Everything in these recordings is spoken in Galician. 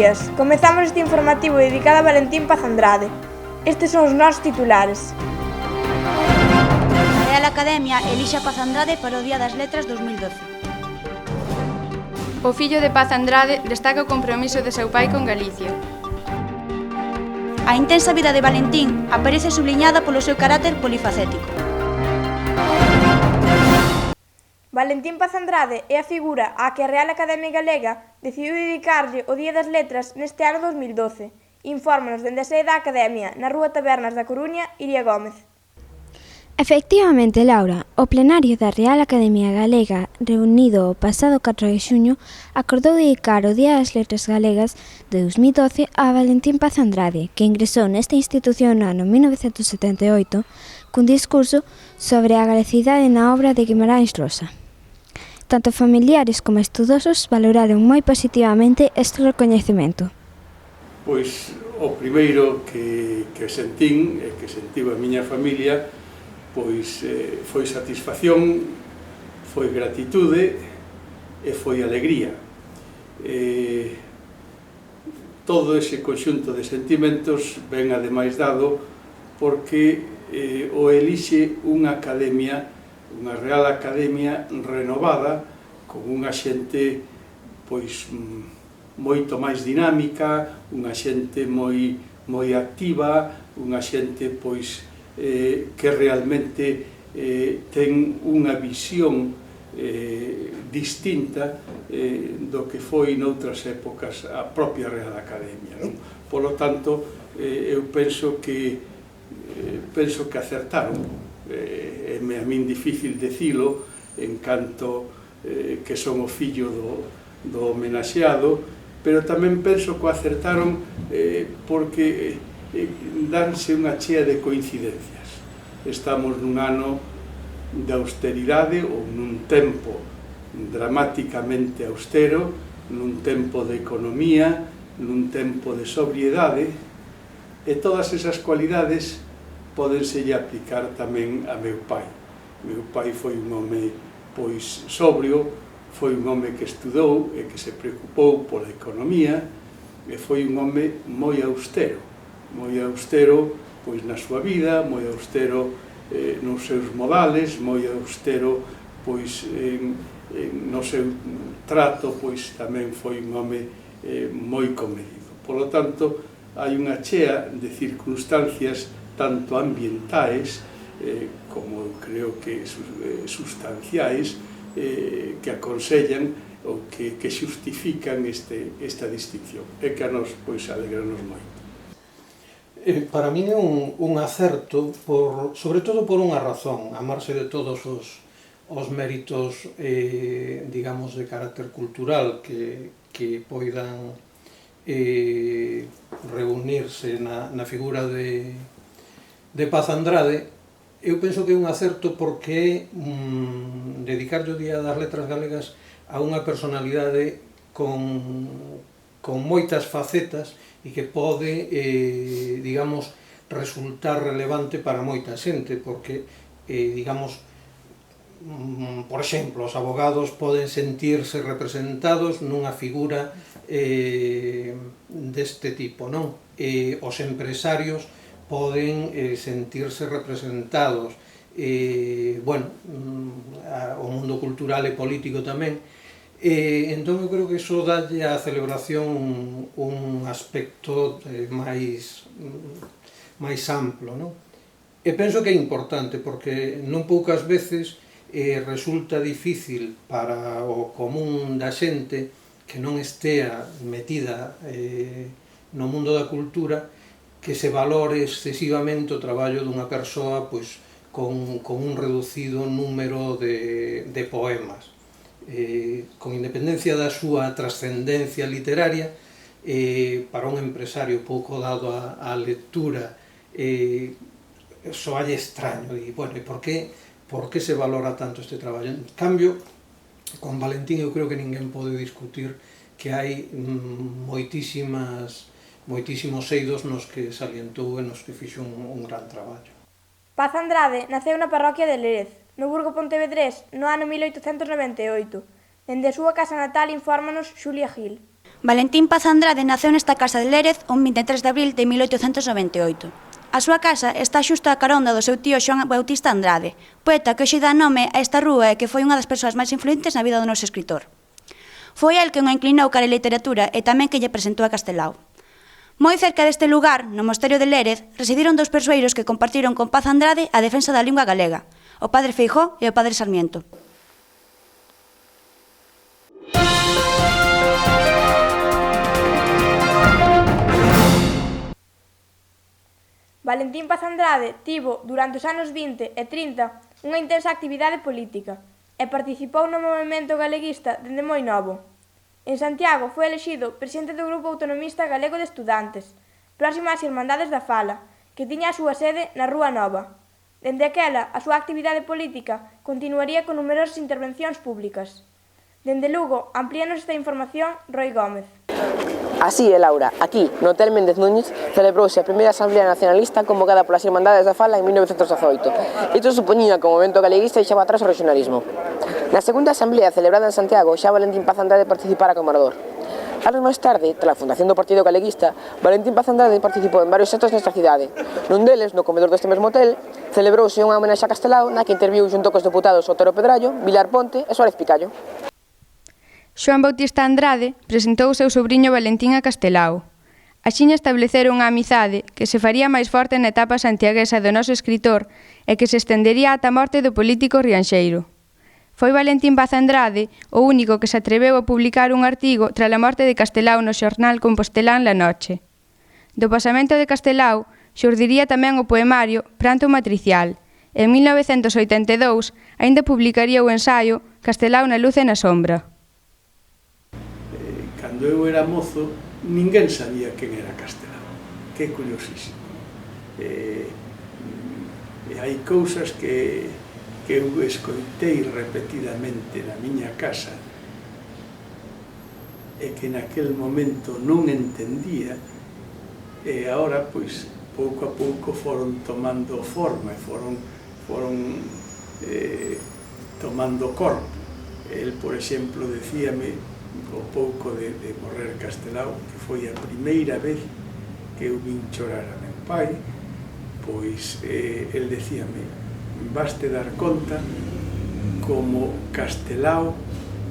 días. Comezamos este informativo dedicado a Valentín Paz Andrade. Estes son os nosos titulares. A Real Academia elixe a Paz Andrade para o Día das Letras 2012. O fillo de Paz Andrade destaca o compromiso de seu pai con Galicia. A intensa vida de Valentín aparece subliñada polo seu carácter polifacético. Valentín Paz Andrade é a figura á que a Real Academia Galega decidiu dedicarlle o Día das Letras neste ano 2012. Infórmanos dende a sede da Academia, na Rúa Tabernas da Coruña, Iria Gómez. Efectivamente, Laura, o plenario da Real Academia Galega, reunido o pasado 4 de xuño, acordou dedicar o Día das Letras Galegas de 2012 a Valentín Paz Andrade, que ingresou nesta institución no ano 1978 cun discurso sobre a galecidade na obra de Guimarães Rosa. Tanto familiares como estudosos valoraron moi positivamente este recoñecemento. Pois o primeiro que sentín e que sentiu a miña familia pois foi satisfacción, foi gratitude e foi alegría. Todo ese conxunto de sentimentos ven ademais dado porque o elixe unha academia, unha Real Academia renovada, con unha xente pois moito máis dinámica, unha xente moi activa, unha xente pois que realmente ten unha visión distinta do que foi noutras épocas a propia Real Academia, non? Polo tanto, eu penso que acertaron. É a min difícil dicilo en canto que son o fillo do homenaxeado, pero tamén penso que acertaron porque danse unha chea de coincidencias. Estamos nun ano de austeridade ou nun tempo dramáticamente austero, nun tempo de economía, nun tempo de sobriedade, e todas esas cualidades pódenselle aplicar tamén a meu pai. Meu pai foi un home pois sobrio, foi un home que estudou e que se preocupou pola economía, e foi un home moi austero pois na súa vida, moi austero nos seus modales, moi austero pois no seu trato, pois tamén foi un home moi comedido. Polo tanto, hai unha chea de circunstancias tanto ambientais como creo que sustanciais que aconsellan ou que xustifican esta distinción e que a nos pois alegranos moito. Para min é un acerto, sobre todo por unha razón, a marxe de todos os méritos, digamos, de carácter cultural que poidan reunirse na figura de Paz Andrade. Eu penso que é un acerto porque dedicarlle o Día das Letras Galegas a unha personalidade con moitas facetas e que pode, digamos, resultar relevante para moita xente, porque, digamos, por exemplo, os abogados poden sentirse representados nunha figura deste tipo, non? Os empresarios poden sentirse representados, bueno, o mundo cultural e político tamén. Entón, eu creo que iso dalle á celebración un aspecto máis amplo, non? E penso que é importante, porque non poucas veces resulta difícil para o común da xente que non estea metida no mundo da cultura que se valore excesivamente o traballo dunha persoa pois, con un reducido número de poemas. Con independencia da súa trascendencia literaria, para un empresario pouco dado á lectura, soalle extraño, e, bueno, por que se valora tanto este traballo? En cambio, con Valentín eu creo que ninguén pode discutir que hai moitísimos eidos nos que salientou e nos que fixo un gran traballo. Paz Andrade naceu na parroquia de Lérez, no Burgo Pontevedrés, no ano 1898. Dende a súa casa natal infórmanos Xulia Gil. Valentín Paz Andrade naceu nesta casa de Lérez o 23 de abril de 1898. A súa casa está xusto a caronda do seu tío Xoán Bautista Andrade, poeta que hoxe dá nome a esta rúa e que foi unha das persoas máis influentes na vida do noso escritor. Foi el que o inclinou cara a literatura e tamén que lle presentou a Castelao. Moi cerca deste lugar, no mosteiro de Lérez, residiron dous persoeiros que compartiron con Paz Andrade a defensa da lingua galega, o padre Feijóo e o padre Sarmiento. Valentín Paz Andrade tivo, durante os anos 20 e 30, unha intensa actividade política e participou no movemento galeguista dende moi novo. En Santiago foi elexido presidente do Grupo Autonomista Galego de Estudantes, próximo ás Irmandades da Fala, que tiña a súa sede na Rúa Nova. Dende aquela, a súa actividade política continuaría con numerosas intervencións públicas. Dende Lugo, amplíanos esta información Roi Gómez. Así é, Laura, aquí, no Hotel Méndez Núñez, celebrouse a primeira Asamblea Nacionalista convocada polas Irmandades da Fala en 1918. Isto supoñía que o movimento galeguista deixaba atrás o regionalismo. Na segunda Asamblea celebrada en Santiago, xa Valentín Paz Andrade participara como orador. Anos máis tarde, tras a fundación do Partido Galeguista, Valentín Paz Andrade participou en varios actos nesta cidade. Nun deles, no comedor deste mesmo hotel, celebrouse unha homenaxe a Castelao na que interviu xunto cos deputados Otero Pedrallo, Vilar Ponte e Suárez Picallo. Xoán Bautista Andrade presentou o seu sobriño Valentín a Castelao. Axiña estableceron unha amizade que se faría máis forte na etapa santiaguesa do noso escritor e que se estendería ata a morte do político rianxeiro. Foi Valentín Paz Andrade o único que se atreveu a publicar un artigo tras a morte de Castelao no xornal compostelán La Noche. Do pasamento de Castelao xurdiría tamén o poemario Pranto Matricial. En 1982 aínda publicaría o ensaio Castelao na luz e na sombra. Cando eu era mozo, ninguén sabía quen era Castelao. Que curiosísimo. Hai cousas que eu escoitei repetidamente na miña casa e que naquel momento non entendía e agora, pois, pouco a pouco foron tomando forma e foron tomando corpo. El, por exemplo, decíame o pouco de morrer Castelao, que foi a primeira vez que eu vin chorar a meu pai, pois el decíame: baste dar conta como Castelao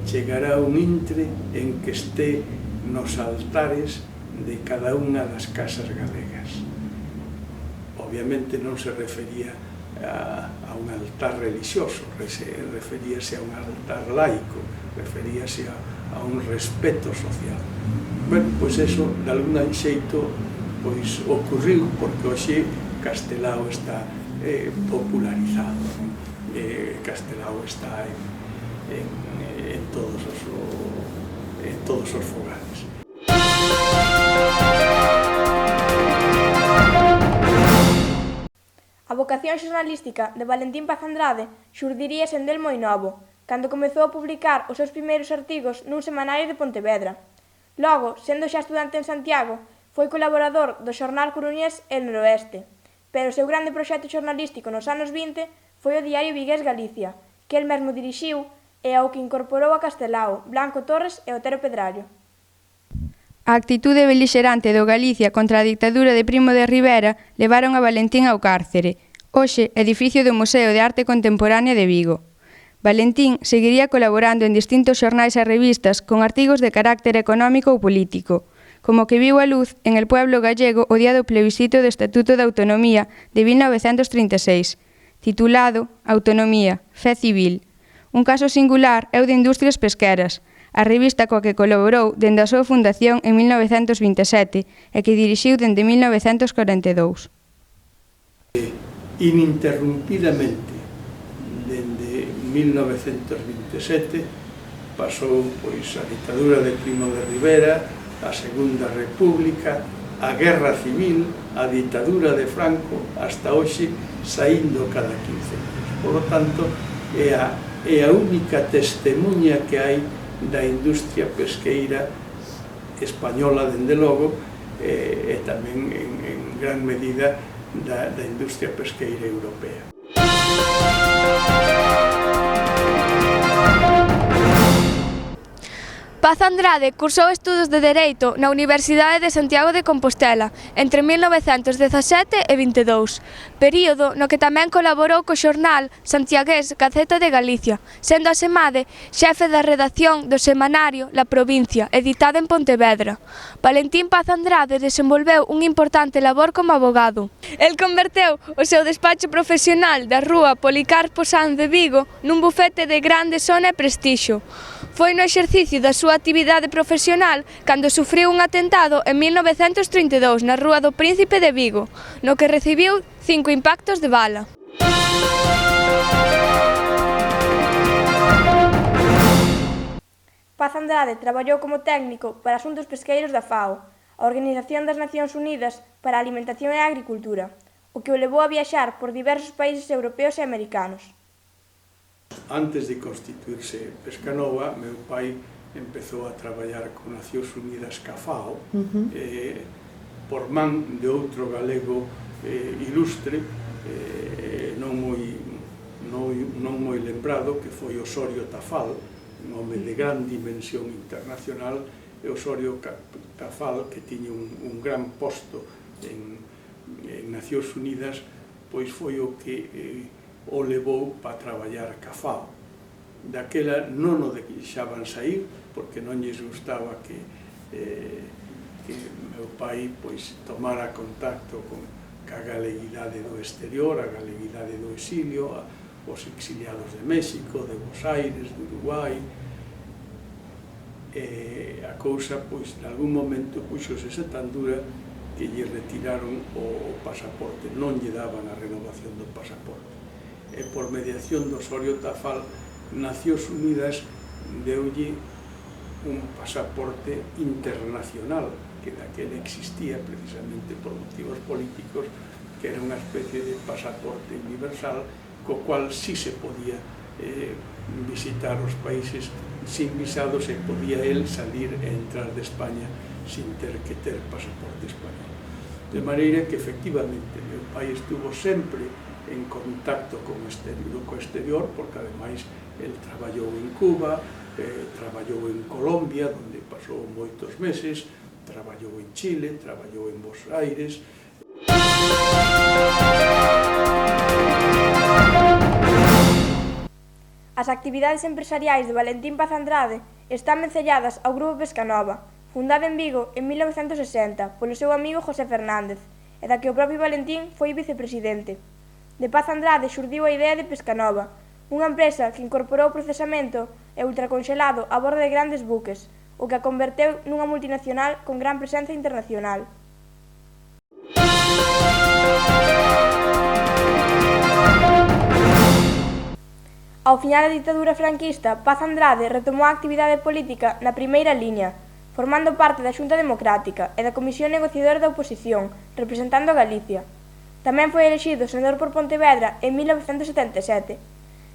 chegará un intre en que este nos altares de cada unha das casas galegas. Obviamente non se refería a un altar religioso, referíase a un altar laico, referíase a un respeto social. Bueno, pois eso, de algún xeito, pois ocurriu, porque hoxe Castelao está popularizado. Castelao está en todos os fogares. A vocación xornalística de Valentín Paz Andrade xurdiría sen del moi novo, cando comezou a publicar os seus primeiros artigos nun semanario de Pontevedra. Logo, sendo xa estudante en Santiago, foi colaborador do xornal coruñés El Noroeste, pero o seu grande proxecto xornalístico nos anos 20 foi o diario Vigués Galicia, que el mesmo dirixiu e ao que incorporou a Castelao, Blanco Torres e Otero Pedrallo. A actitude belixerante do Galicia contra a dictadura de Primo de Rivera levaron a Valentín ao cárcere, hoxe edificio do Museo de Arte Contemporánea de Vigo. Valentín seguiría colaborando en distintos xornais e revistas con artigos de carácter económico ou político, como que viu a luz en El Pueblo Gallego o día do plebiscito do Estatuto de Autonomía de 1936, titulado Autonomía, Fe Civil. Un caso singular é o de Industrias Pesqueras, a revista coa que colaborou dende a súa fundación en 1927 e que dirixiu dende 1942. Ininterrumpidamente, dende 1927, pasou pois a ditadura de Primo de Rivera, a Segunda República, a Guerra Civil, a ditadura de Franco, hasta hoxe, saindo cada 15 anos. Por lo tanto, é a única testemunha que hai da industria pesqueira española, dende logo, e tamén en gran medida da industria pesqueira europea. Paz Andrade cursou estudos de Dereito na Universidade de Santiago de Compostela entre 1917 e 22, período no que tamén colaborou co xornal santiagués Gaceta de Galicia, sendo asemade xefe da redacción do semanario La Provincia, editado en Pontevedra. Valentín Paz Andrade desenvolveu un importante labor como abogado. El converteu o seu despacho profesional da rúa Policarpo Sanz de Vigo nun bufete de grande sona e prestixio. Foi no exercicio da súa actividade profesional cando sufriu un atentado en 1932 na Rúa do Príncipe de Vigo, no que recibiu 5 impactos de bala. Paz Andrade traballou como técnico para asuntos pesqueiros da FAO, a Organización das Nacións Unidas para a Alimentación e a Agricultura, o que o levou a viaxar por diversos países europeos e americanos. Antes de constituirse Pescanova, meu pai empezou a traballar con Nacións Unidas ca FAO, por man de outro galego ilustre, non moi lembrado, que foi Osorio Tafal, un home de gran dimensión internacional, e Osorio Tafal, que tiña un gran posto en Nacións Unidas, pois foi o que o levou para traballar ca FAO. Daquela non o deixaban sair, porque non lles gustaba que meu pai tomara contacto ca galeguidade do exterior, a galeguidade do exilio, os exiliados de México, de Buenos Aires, de Uruguai. A cousa, en algún momento, puxose tan dura que lle retiraron o pasaporte, non lle daban a renovación do pasaporte. E por mediación do Osorio Tafal, Nacións Unidas deulle un pasaporte internacional, que daquela existía precisamente por motivos políticos, que era unha especie de pasaporte universal, co cual sí se podía visitar os países sin visados e podía el salir e entrar de España sin ter que ter pasaporte español. De maneira que, efectivamente, meu pai estuvo sempre en contacto co exterior, porque ademais el traballou en Cuba, traballou en Colombia, onde pasou moitos meses, traballou en Chile, traballou en Buenos Aires. As actividades empresariais de Valentín Paz Andrade están vencelladas ao Grupo Pescanova, fundado en Vigo en 1960 polo seu amigo José Fernández, e da que o propio Valentín foi vicepresidente. De Paz Andrade xurdiu a idea de Pescanova, unha empresa que incorporou o procesamento e ultraconxelado a bordo de grandes buques, o que a converteu nunha multinacional con gran presenza internacional. Ao final da ditadura franquista, Paz Andrade retomou a actividade política na primeira liña, formando parte da Xunta Democrática e da Comisión Negociadora da Oposición, representando a Galicia. Tamén foi elexido senador por Pontevedra en 1977.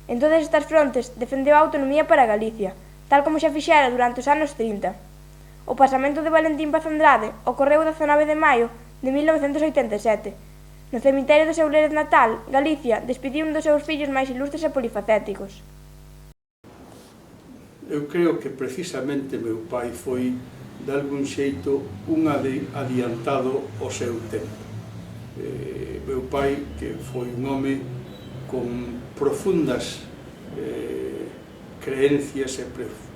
En todas estas frontes defendeu a autonomía para Galicia, tal como xa fixera durante os anos 30. O pasamento de Valentín Paz Andrade ocorreu o 19 de maio de 1987. No cemiterio do seu Lérez natal, Galicia, despediu un dos seus fillos máis ilustres e polifacéticos. Eu creo que precisamente meu pai foi, de algún xeito, un adiantado ao seu tempo. Meu pai, que foi un home con profundas creencias e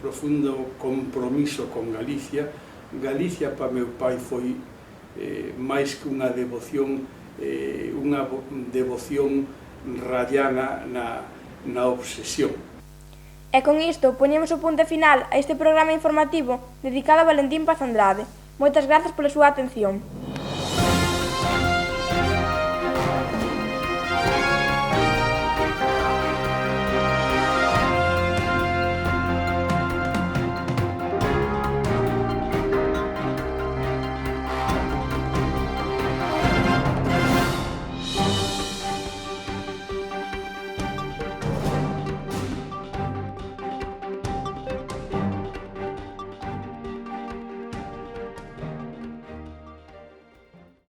profundo compromiso con Galicia. Galicia para meu pai foi máis que unha devoción rayana na obsesión. E con isto poñemos o punto final a este programa informativo dedicado a Valentín Paz Andrade. Moitas grazas pola súa atención.